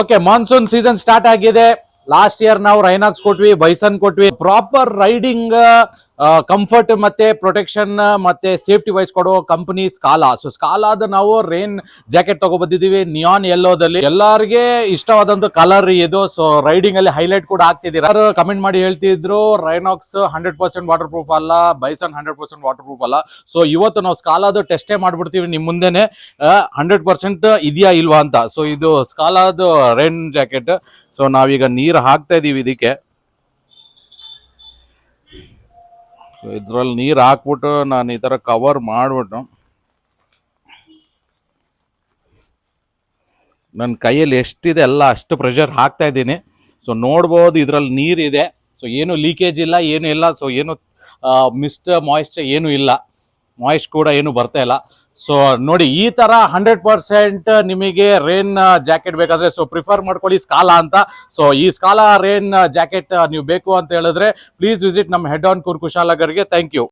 Okay, monsoon season start ಆಗಿದೆ. Last year ನಾವು ರೈನಾಕ್ಸ್ ಕೊಟ್ವಿ, ಬೈಸನ್ ಕೊಟ್ವಿ. ಪ್ರಾಪರ್ ರೈಡಿಂಗ್ ಕಂಫರ್ಟ್ ಮತ್ತೆ ಪ್ರೊಟೆಕ್ಷನ್ ಮತ್ತೆ ಸೇಫ್ಟಿ ವೈಸ್ ಕೊಡೋ ಕಂಪನಿ ಸ್ಕಾಲಾ. ಸೊ ಸ್ಕಾಲಾದ ನಾವು ರೇನ್ ಜಾಕೆಟ್ ತಗೊಬಂದಿದೀವಿ ನಿಯಾನ್ ಯೆಲ್ಲೋದಲ್ಲಿ. ಎಲ್ಲರಿಗೆ ಇಷ್ಟವಾದಂತ ಕಲರ್ ಇದು. ಸೊ ರೈಡಿಂಗ್ ಅಲ್ಲಿ ಹೈಲೈಟ್ ಕೂಡ ಆಗ್ತಿದ್ದೀರಾ. ಕಮೆಂಟ್ ಮಾಡಿ ಹೇಳ್ತಿದ್ರು ರೈನಾಕ್ಸ್ 100% ವಾಟರ್ ಪ್ರೂಫ್ ಅಲ್ಲ, ಬೈಸನ್ 100% ವಾಟರ್ ಪ್ರೂಫ್ ಅಲ್ಲ. ಸೊ ಇವತ್ತು ನಾವು ಸ್ಕಾಲಾದ ಟೆಸ್ಟೇ ಮಾಡ್ಬಿಡ್ತೀವಿ ನಿಮ್ ಮುಂದೆನೆ 100% ಇದೆಯಾ ಇಲ್ವಾ ಅಂತ. ಸೊ ಇದು ಸ್ಕಾಲಾದ ರೈನ್ ಜಾಕೆಟ್. ಸೊ ನಾವೀಗ ನೀರು ಹಾಕ್ತಾ ಇದೀವಿ ಇದಕ್ಕೆ. ಇದ್ರಲ್ಲಿ ನೀರು ಹಾಕ್ಬಿಟ್ಟು ನಾನು ಈ ತರ ಕವರ್ ಮಾಡ್ಬಿಟ್ಟು ನನ್ನ ಕೈಯಲ್ಲಿ ಎಷ್ಟಿದೆ ಎಲ್ಲ ಅಷ್ಟು ಪ್ರೆಷರ್ ಹಾಕ್ತಾ ಇದ್ದೀನಿ. ಸೊ ನೋಡ್ಬೋದು ಇದ್ರಲ್ಲಿ ನೀರಿದೆ. ಸೊ ಏನು ಲೀಕೇಜ್ ಇಲ್ಲ, ಏನು ಇಲ್ಲ. ಸೊ ಏನು ಮಿಸ್ಟ್ ಮಾಯಿಶ್ಚರ್ ಏನು ಇಲ್ಲ, ಮಾಯಿಸ್ಟ್ ಕೂಡ ಏನು ಬರ್ತಾ ಇಲ್ಲ. ಸೊ ನೋಡಿ, ಈ ತರ 100% ನಿಮಗೆ ರೇನ್ ಜಾಕೆಟ್ ಬೇಕಾದ್ರೆ ಸೊ ಪ್ರಿಫರ್ ಮಾಡ್ಕೊಳ್ಳಿ ಸ್ಕಾಲಾ ಅಂತ. ಸೊ ಈ ಸ್ಕಾಲಾ ರೇನ್ ಜಾಕೆಟ್ ನೀವು ಬೇಕು ಅಂತ ಹೇಳಿದ್ರೆ ಪ್ಲೀಸ್ ವಿಸಿಟ್ ನಮ್ಮ ಹೆಡ್ ಆನ್ ಕೂರ್ಗ್ ಕುಶಾಲನಗರ್ಗೆ. Thank you.